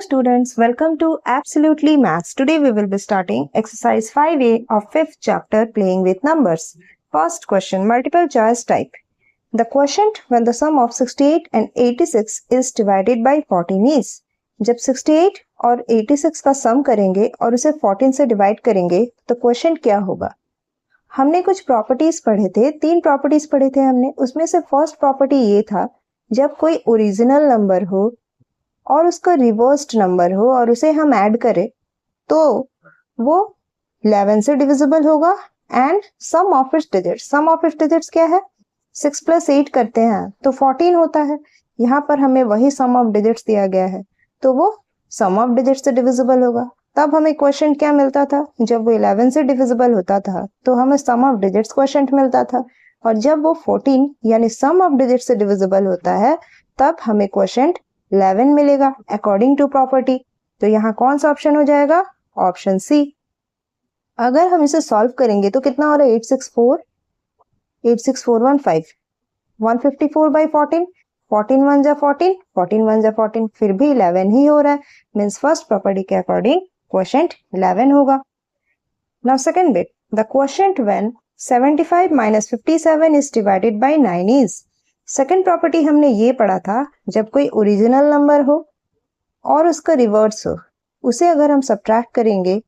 students, welcome to Absolutely Maths. Today we will be starting exercise 5A of 5th chapter, playing with numbers. First question, multiple choice type. The quotient when the sum of 68 and 86 is divided by 14 is. जब 68 और 86 का सम करेंगे और उसे 14 से divide करेंगे तो question क्या होगा? हमने कुछ प्रॉपर्टीज पढ़े थे, 3 प्रॉपर्टीज पढ़े थे हमने. उसमें से फर्स्ट प्रॉपर्टी ये था, जब कोई ओरिजिनल नंबर हो और उसका रिवर्स्ड नंबर हो और उसे हम ऐड करें तो वो 11 से डिविजिबल होगा and sum of its digits क्या है? 6 + 8 करते हैं तो 14 होता है. यहाँ पर हमें वही सम ऑफ डिजिट्स दिया गया है तो वो सम ऑफ डिजिट्स से डिविजिबल होगा. तब हमें क्वेश्चन क्या मिलता था? जब वो 11 से डिविजिबल होता था तो हमें सम ऑफ डिजिट्स क्वेश्चन मिलता था, और जब वो 14 यानी सम ऑफ डिजिट्स से डिविजिबल होता है तब हमें क्वेश्चन 11 मिलेगा अकॉर्डिंग टू प्रॉपर्टी. तो यहाँ कौन सा ऑप्शन हो जाएगा? Option C. अगर हम इसे सॉल्व करेंगे तो कितना हो रहा है? 86415 154 by 14, 14 1 जा 14, 14 1 जा 14, फिर भी 11 ही हो रहा है. मीन्स फर्स्ट प्रॉपर्टी के अकॉर्डिंग क्वोशिएंट 11 होगा. Now second bit, the quotient when 75 - 57 is divided bye 9 is. Second property हमने ये पढ़ा था, जब कोई ओरिजिनल नंबर हो और उसका रिवर्स हो, उसे अगर हम सब्ट्रैक्ट करेंगे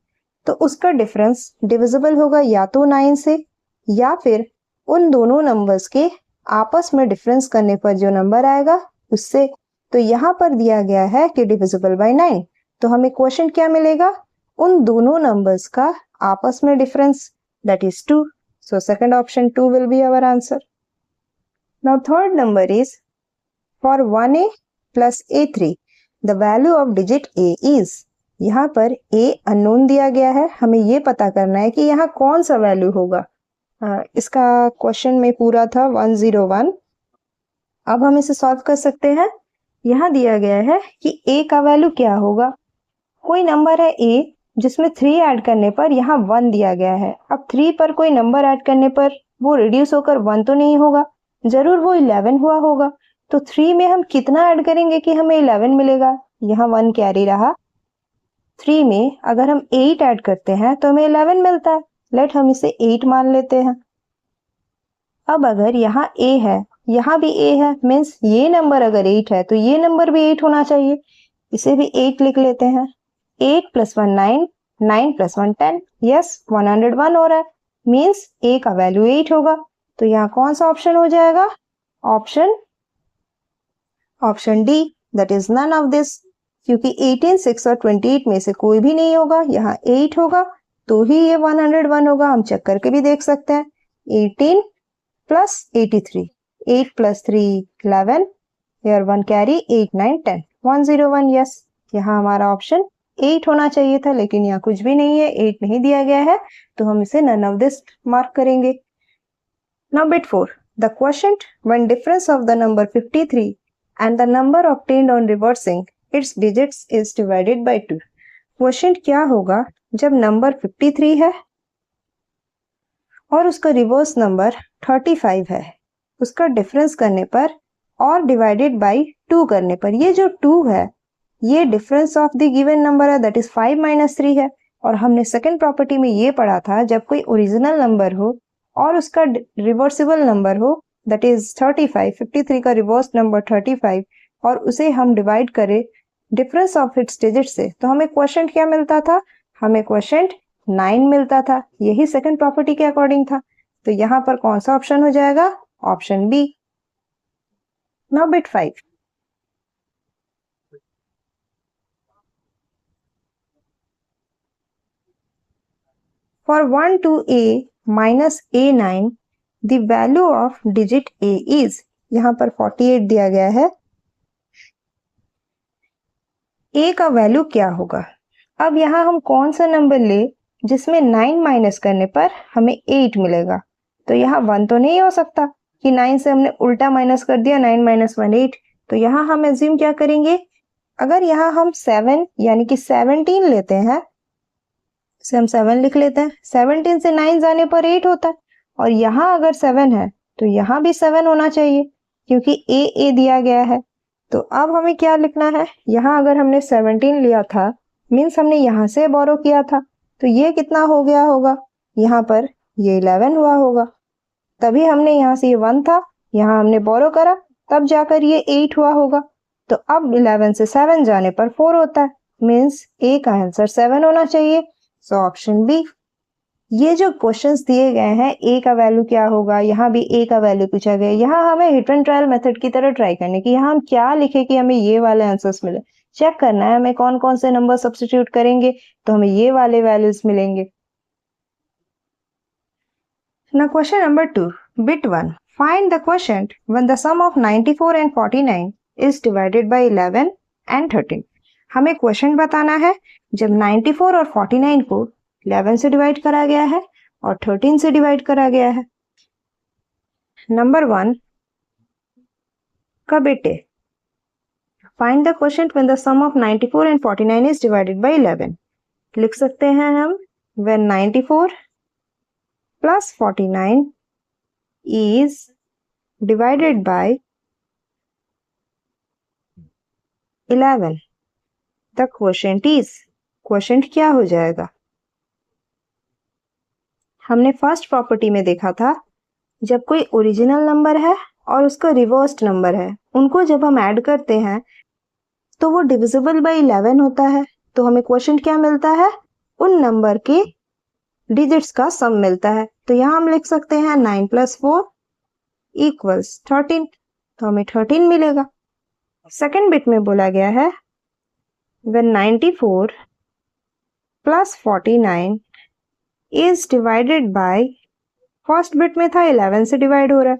तो उसका डिफरेंस डिविजिबल होगा या तो 9 से या फिर उन दोनों नंबर्स के आपस में डिफरेंस करने पर जो नंबर आएगा उससे. तो यहाँ पर दिया गया है कि डिविजिबल बाय 9, तो हमें क्वेश्चन क्या मिलेगा? उन दोनों नंबर्स का आपस में difference, that is 2. So second option 2 will be our answer. Now third number is for 1a plus a3 the value of digit a is. यहाँ पर a अननोन दिया गया है, हमें ये पता करना है कि यहाँ कौन सा वैल्यू होगा. इसका क्वेश्चन में पूरा था 101. अब हम इसे सॉल्व कर सकते हैं. यहाँ दिया गया है कि a का वैल्यू क्या होगा. कोई नंबर है a जिसमें 3 ऐड करने पर यहाँ 1 दिया गया है. अब 3 पर कोई नंबर ऐड करने पर वो रिड्यूस होकर 1 तो नहीं होगा, जरूर वो 11 हुआ होगा. तो 3 में हम कितना ऐड करेंगे कि हमें 11 मिलेगा? यहाँ 1 कैरी रहा. 3 में अगर हम 8 ऐड करते हैं तो हमें 11 मिलता है. लेट हम इसे 8 मान लेते हैं. अब अगर यहाँ a है, यहाँ भी a है, मीन्स ये नंबर अगर 8 है तो ये नंबर भी 8 होना चाहिए. इसे भी 8 लिख लेते हैं. 8 + 1 9, 9 + 1 10. यस, 101 हो रहा है. मीन्स a का वैल्यू 8 होगा. तो यहाँ कौन सा ऑप्शन हो जाएगा? Option D, that is none of this. क्योंकि 18, 6 और 28 में से कोई भी नहीं होगा. यहाँ 8 होगा तो ही ये 101 होगा. हम चेक करके भी देख सकते हैं. 18 + 83, 8 + 3 11, here 1 कैरी, 8 9 10, 101. यस, यहाँ हमारा ऑप्शन 8 होना चाहिए था, लेकिन यहाँ कुछ भी नहीं है, 8 नहीं दिया गया है, तो हम इसे नन ऑफ दिस मार्क करेंगे. Now bit 4. The quotient when difference of the number 53 and the number obtained on reversing its digits is divided by 2. Quotient क्या होगा जब नंबर 53 है और उसका रिवर्स नंबर 35 है, उसका डिफरेंस करने पर और डिवाइडेड बाय 2 करने पर. ये जो 2 है ये difference of the given number है, दैट इज 5 - 3 है. और हमने सेकंड प्रॉपर्टी में ये पढ़ा था, जब कोई ओरिजिनल नंबर हो और उसका रिवर्सिबल नंबर हो, दैट इज 35, 53 का रिवर्स नंबर 35, और उसे हम डिवाइड करें डिफरेंस ऑफ इट्स डिजिट से, तो हमें क्वोशिएंट क्या मिलता था? हमें क्वोशिएंट 9 मिलता था. यही सेकंड प्रॉपर्टी के अकॉर्डिंग था. तो यहाँ पर कौन सा ऑप्शन हो जाएगा? Option B. Now bit 5. For 1 to a minus a9 the value of digit a is. यहाँ पर 48 दिया गया है. a का वैल्यू क्या होगा? अब यहाँ हम कौन सा नंबर ले जिसमें 9 माइनस करने पर हमें 8 मिलेगा? तो यहाँ 1 तो नहीं हो सकता कि 9 से हमने उल्टा माइनस कर दिया, 9 - 1 8. तो यहाँ हम एज्यूम क्या करेंगे? अगर यहाँ हम 7 यानी कि 17 लेते हैं, से हम 7 लिख लेते हैं. 17 से 9 जाने पर 8 होता है, और यहाँ अगर 7 है तो यहाँ भी 7 होना चाहिए क्योंकि a दिया गया है. तो अब हमें क्या लिखना है, यहाँ अगर हमने 17 लिया था मीन्स हमने यहाँ से बोरो किया था, तो ये कितना हो गया होगा, यहाँ पर ये 11 हुआ होगा, तभी हमने यहाँ से ये 1 था, यहाँ हमने बोरो करा, तब जाकर ये 8 हुआ होगा। तो अब 11 से 7 जाने पर 4 होता है, मीन्स ए का आंसर 7 होना चाहिए। So option B. ये जो क्वेश्चंस दिए गए हैं ए का वैल्यू क्या होगा, यहाँ भी ए का वैल्यू पूछा गया, यहाँ हमें हिट एंड ट्रायल मेथड की तरह ट्राई करने की, यहाँ हम क्या लिखे कि हमें ये वाले आंसर्स मिले, चेक करना है हमें कौन कौन से नंबर सब्स्टिट्यूट करेंगे तो हमें ये वाले वैल्यूज मिलेंगे। Now question number 2, bit 1. Find the quotient when the sum of 94 and 49 is divided by 11 and 13. हमें क्वेश्चन बताना है जब 94 और 49 को 11 से डिवाइड करा गया है और 13 से डिवाइड करा गया है। नंबर 1 का बिट है, find the quotient when the sum of 94 and 49 is divided by 11। लिख सकते हैं हम when 94 plus 49 is divided by 11, the quotient is, quotient क्या हो जाएगा, हमने फर्स्ट प्रॉपर्टी में देखा था जब कोई ओरिजिनल नंबर है और उसका रिवर्स्ड नंबर है, उनको जब हम ऐड करते हैं तो वो डिविजिबल बाय 11 होता है, तो हमें क्वोशिएंट क्या मिलता है, उन नंबर के डिजिट्स का सम मिलता है। तो यहाँ हम लिख सकते हैं 9 + 4 = 13, तो हमें 13 मिलेगा। सेकेंड बिट में बोला गया है when 94 + 49 is divided by, first bit में था 11 से डिवाइड हो रहा है,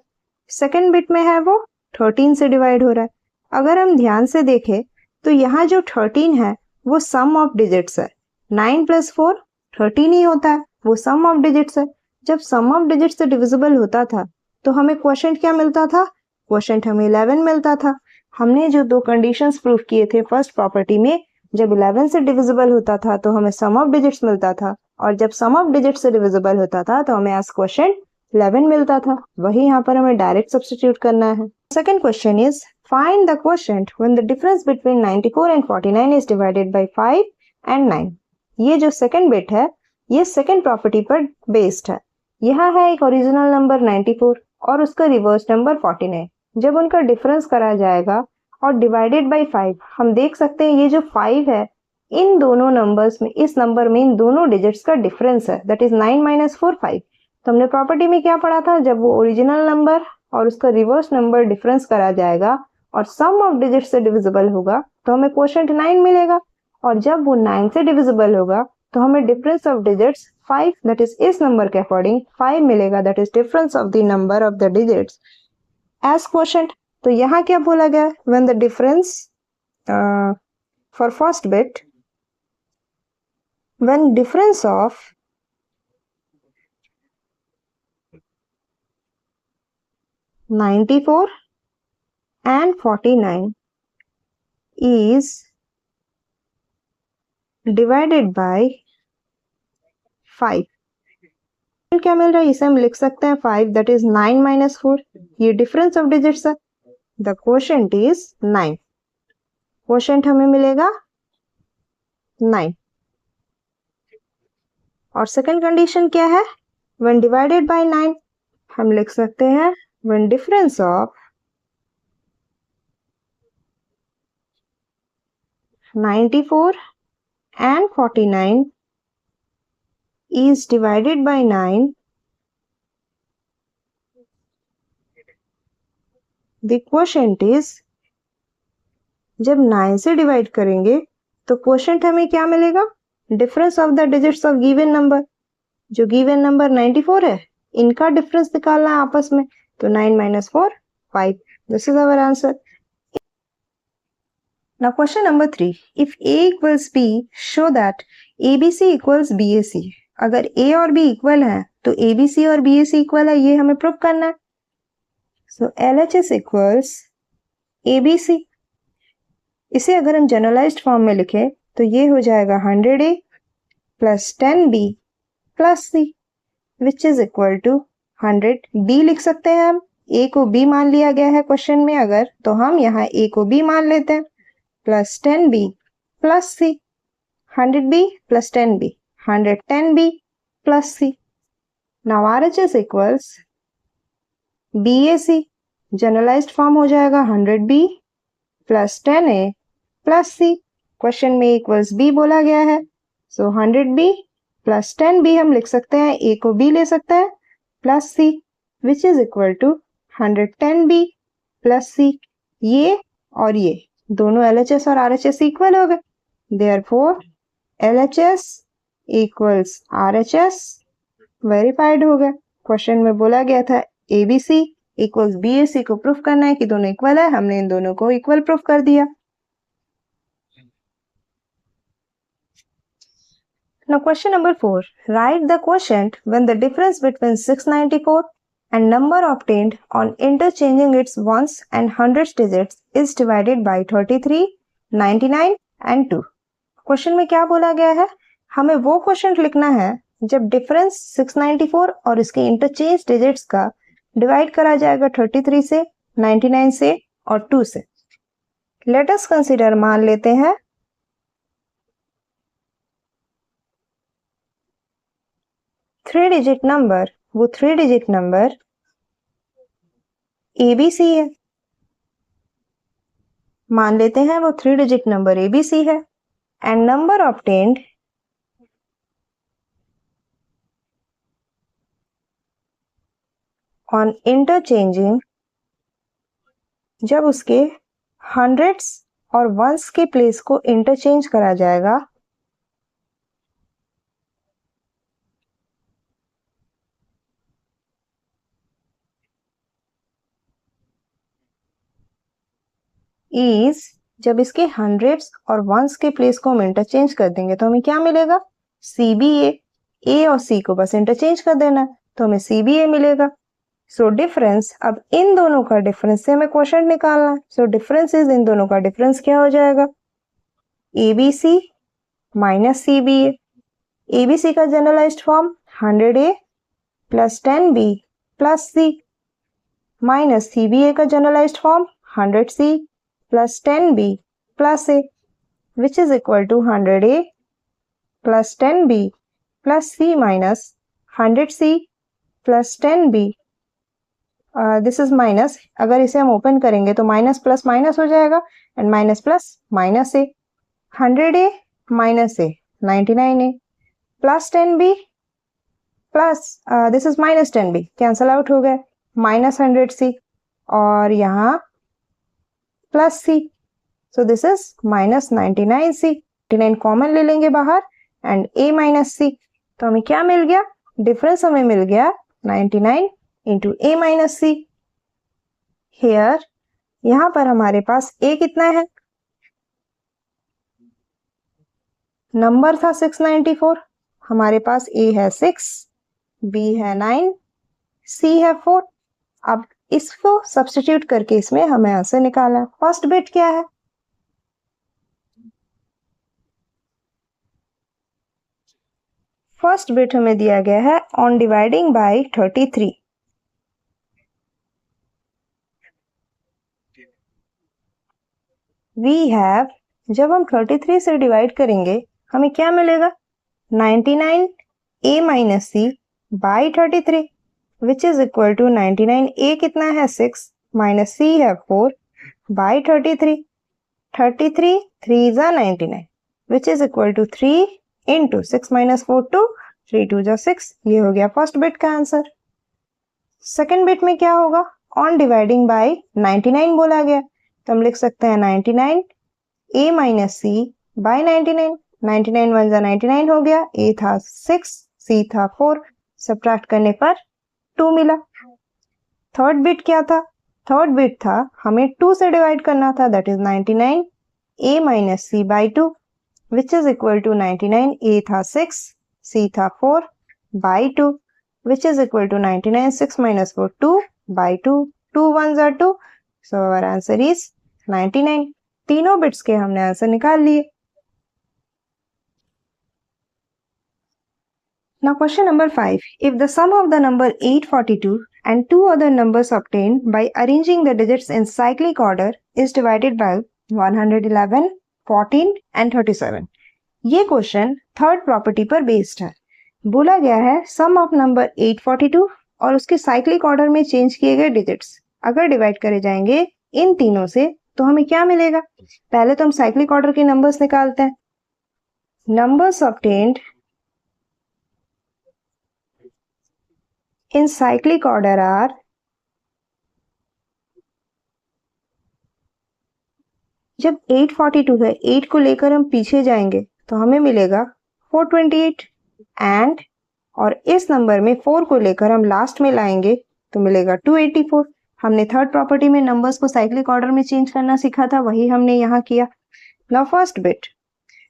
सेकेंड बिट में है वो 13 से डिवाइड हो रहा है। अगर हम ध्यान से देखें तो यहाँ जो 13 है वो सम ऑफ डिजिट्स है, 9 + 4 13 ही होता है, वो सम ऑफ डिजिट्स है। जब सम ऑफ डिजिट्स से डिविजिबल होता था तो हमें क्वोशिएंट क्या मिलता था, क्वोशिएंट हमें 11 मिलता था। हमने जो दो कंडीशंस प्रूव किए थे फर्स्ट प्रॉपर्टी में, जब 11 से डिविजिबल होता था तो हमें सम ऑफ डिजिट्स मिलता था, और जब सम ऑफ डिजिट्स से डिविजिबल होता था तो हमें एज क्वोशिएंट 11 मिलता था। वही यहाँ पर हमें डायरेक्ट सब्स्टिट्यूट करना है। Second question is find the quotient when the difference between 94 and 49 is divided bye 5 and 9। ये जो सेकेंड बिट है ये सेकेंड प्रॉपर्टी पर बेस्ड है। यहाँ है एक ओरिजिनल नंबर 94 और उसका रिवर्स नंबर 49, जब उनका डिफरेंस करा जाएगा और डिवाइडेड बाय 5, हम देख सकते हैं ये जो 5 है इन दोनों नंबर्स में, इस नंबर में इन दोनों डिजिट्स का डिफरेंस है, दैट इज 9 - 4 5। तो हमने प्रॉपर्टी में क्या पढ़ा था, जब वो ओरिजिनल नंबर और उसका रिवर्स नंबर डिफरेंस करा जाएगा और सम ऑफ डिजिट्स से डिविजिबल होगा तो हमें क्वोशिएंट 9 मिलेगा, और जब वो 9 से डिविजिबल होगा तो हमें difference of digits 5, that is इस नंबर के अकॉर्डिंग 5 मिलेगा, that is difference of the number of the digits as quotient. तो यहाँ क्या बोला गया, when the difference for first bit, when difference of (94) and 49 is divided by 5, क्या मिल रहा है, इसे हम लिख सकते हैं 5, that is 9 - 4, ये डिफरेंस ऑफ डिजिट्स है, the quotient is 9, क्वोशिएंट हमें मिलेगा 9। और सेकेंड कंडीशन क्या है, when divided by 9, हम लिख सकते हैं when difference of 94 and 49 is divided by 9, the quotient is, जब 9 से डिवाइड करेंगे तो क्वोशिएंट हमें क्या मिलेगा, difference of the digits of given number, जो गिवन नंबर 94 है इनका डिफरेंस निकालना है आपस में, तो 9 - 4 5, this is our answer. Now question number 3, if a = b show that abc = bac। अगर a और b इक्वल है तो abc और bac इक्वल है, ये हमें प्रूव करना है। सो LHS = abc। इसे अगर हम जनरलाइज्ड फॉर्म में लिखें तो ये हो जाएगा 100a + 10b + c which is equal to 100। d लिख सकते हैं हम ए को बी मान लिया गया है क्वेश्चन में अगर, तो हम यहाँ ए को बी मान लेते हैं, plus 10b plus C, 100b plus 10b, 110b plus C. Now RHS equals BAC, generalised form हो जाएगा 100b plus 10a plus C. Question में इक्वल्स b बोला गया है, सो 100b प्लस 10b हम लिख सकते हैं, a को b ले सकते हैं, plus C, which is equal to 110b plus C. ये और ये दोनों LHS और RHS इक्वल हो गए, therefore LHS equals RHS verified हो गया. क्वेश्चन में बोला गया था ABC इक्वल्स BAC को प्रूफ करना है कि दोनों इक्वल है, हमने इन दोनों को इक्वल प्रूफ कर दिया. Now question number 4. Write the quotient when the difference between 694 and number obtained on interchanging its ones and hundreds digits is divided by 33, 99 and 2. Question में क्या बोला गया है, हमें वो क्वेश्चन लिखना है जब डिफरेंस 694 और इसके इंटरचेंज डिजिट्स का डिवाइड करा जाएगा 33 से, 99 से और 2 से. लेट अस कंसीडर, मान लेते हैं 3 डिजिट नंबर, वो 3 डिजिट नंबर ABC है. मान लेते हैं वो 3 डिजिट नंबर ABC है and number obtained on interchanging, जब उसके हंड्रेड्स और वंस के प्लेस को इंटरचेंज करा जाएगा इज, जब इसके हंड्रेड्स और वंस के प्लेस को हम इंटरचेंज कर देंगे तो हमें क्या मिलेगा, CBA. ए और सी को बस इंटरचेंज कर देना तो हमें CBA मिलेगा. सो डिफरेंस, अब इन दोनों का डिफरेंस से हमें क्वोशंट निकालना है. सो डिफरेंस इज, इन दोनों का डिफरेंस क्या हो जाएगा, ABC माइनस CBA. ABC का generalized form 100A plus 10B plus C minus CBA का generalized form 100C plus 10B plus A, which is equal to 100A plus 10B plus C minus 100C plus 10B. This is minus, अगर इसे हम open करेंगे तो minus plus minus हो जाएगा and minus plus minus A, 100A minus A 99A plus 10B plus this is minus 10B, cancel out हो गया, minus 100C और यहाँ plus C. So this is minus 99C. 99 common ले लेंगे बाहर and A minus C, तो हमें क्या मिल गया, डिफरेंस हमें मिल गया 99 into A minus C. Here, यहाँ पर हमारे पास A कितना है, नंबर था 694, हमारे पास A है 6, B है 9, C है 4. अब इसको सब्स्टिट्यूट करके इसमें हमें आंसर निकालना है. फर्स्ट बिट क्या है, फर्स्ट बिट हमें दिया गया है on dividing by 33. We have, जब हम 33 से डिवाइड करेंगे हमें क्या मिलेगा, 99 A minus C by 33 which is equal to 99 A कितना है 6 माइनस C है 4 बाई 33. 33 3 जा 99 which is equal to 3 into 6 minus 4 2, 3 2 जा 6. ये हो गया फर्स्ट बिट का आंसर. सेकेंड बिट में क्या होगा, ऑन डिवाइडिंग बाय 99 बोला गया तो हम लिख सकते हैं 99 A माइनस C बाय 99. 99 1 जा 99 हो गया, A था 6, C था 4, सब्ट्रैक्ट करने पर 2 मिला. थर्ड बिट क्या था, थर्ड बिट था हमें 2 से डिवाइड करना था, that is 99 A minus C by 2 which is equal to 99 A था 6, C था 4 by 2 which is equal to 99 6 minus 4 2 by 2, 2 1 are 2, so our answer is 99. तीनों बिट्स के हमने आंसर निकाल लिए. Now question number 5. If the sum of the number 842 and two other numbers obtained by arranging the digits in cyclic order is divided by 111, 14 and 37. ये question third property पर based है। बोला गया है सम ऑफ नंबर 842 और उसके cyclic order में change किए गए डिजिट्स अगर डिवाइड करे जाएंगे इन तीनों से तो हमें क्या मिलेगा। पहले तो हम साइक्लिक ऑर्डर के नंबर्स निकालते हैं। Numbers obtained in cyclic order are जब 842 है 8 को लेकर हम पीछे जाएंगे तो हमें मिलेगा 428 एंड और इस नंबर में 4 को लेकर हम लास्ट में लाएंगे तो मिलेगा 284। हमने थर्ड प्रॉपर्टी में नंबर्स को साइक्लिक ऑर्डर में चेंज करना सीखा था, वही हमने यहाँ किया। Now first bit,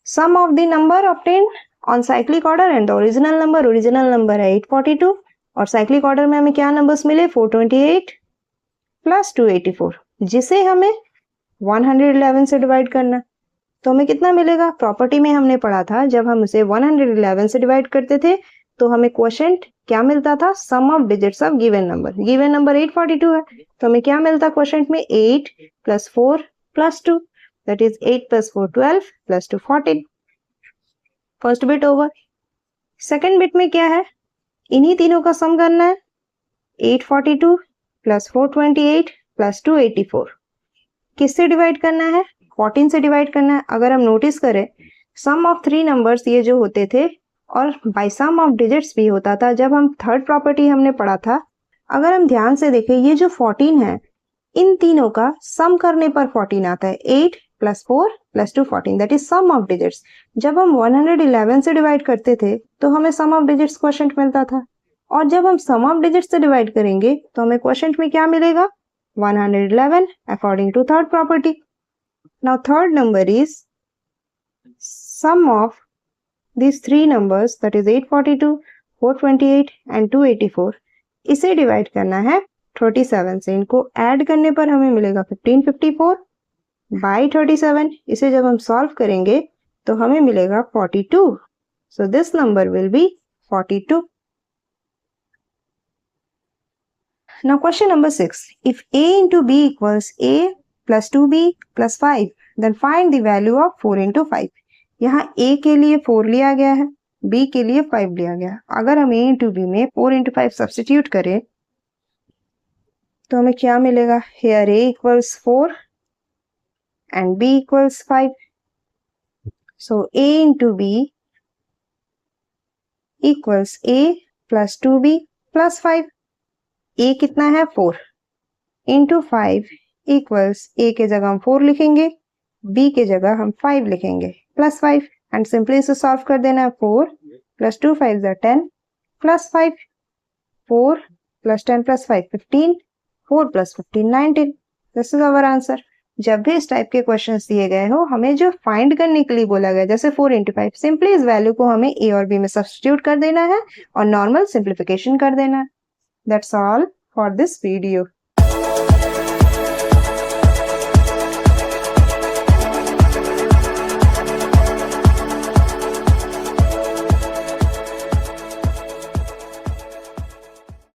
sum of the number obtained on cyclic order and the original number है 842 और साइक्लिक ऑर्डर में हमें क्या नंबर्स मिले 428 प्लस 284 जिसे हमें 111 से डिवाइड करना। तो हमें कितना मिलेगा। प्रॉपर्टी में हमने पढ़ा था जब हम उसे 111 से डिवाइड करते थे तो हमें क्वोशेंट क्या मिलता था, sum of digits of given number 842 है तो हमें क्या मिलता क्वोशेंट में 8 plus 4 plus 2 that is 8 plus 4 12 plus 2 14। First bit over. Second bit में क्या है, इन्हीं तीनों का सम करना है 842 प्लस 428 प्लस 284। किससे डिवाइड करना है, 14 से डिवाइड करना है। अगर हम नोटिस करें सम ऑफ थ्री नंबर्स ये जो होते थे और बाय सम ऑफ डिजिट्स भी होता था जब हम थर्ड प्रॉपर्टी हमने पढ़ा था। अगर हम ध्यान से देखें ये जो 14 है इन तीनों का सम करने पर 14 आता है। 8 plus 4 plus 2 14 that is sum of digits. जब हम 111 से डिवाइड करते थे तो हमें सम ऑफ डिजिट्स क्वोशेंट मिलता था और जब हम सम ऑफ डिजिट्स से डिवाइड करेंगे तो हमें क्वोशेंट में क्या मिलेगा 111 according to third property. Now third number is sum of these three numbers that is 842, 428 and 284. इसे डिवाइड करना है 37 से। इनको ऐड करने पर हमें मिलेगा 1554 बाई 37। इसे जब हम सॉल्व करेंगे तो हमें मिलेगा 42। So this number will be 42. Now question number 6. If a into b equals a plus 2b plus 5, then find the value of 4 into 5. यहाँ a के लिए 4 लिया गया है, b के लिए 5 लिया गया है। अगर हम a into b में 4 into 5 सब्स्टिट्यूट करें तो हमें क्या मिलेगा। Here a equals 4 and b equals 5. So a into b equals a plus 2b plus 5. a कितना है 4 इंटू 5 इक्वल्स a के जगह हम 4 लिखेंगे, b के जगह हम 5 लिखेंगे प्लस 5 एंड सिंपली इसे सॉल्व कर देना है। 4 plus 2 5 10 plus 5 4 plus 10 plus 5 15 4 plus 15 19। This is our answer. जब भी इस टाइप के क्वेश्चंस दिए गए हो हमें जो फाइंड करने के लिए बोला गया जैसे 4 इंटू 5 सिंपली इस वैल्यू को हमें a और b में सब्स्टिट्यूट कर देना है और नॉर्मल सिंप्लीफिकेशन कर देना है। That's all for this video.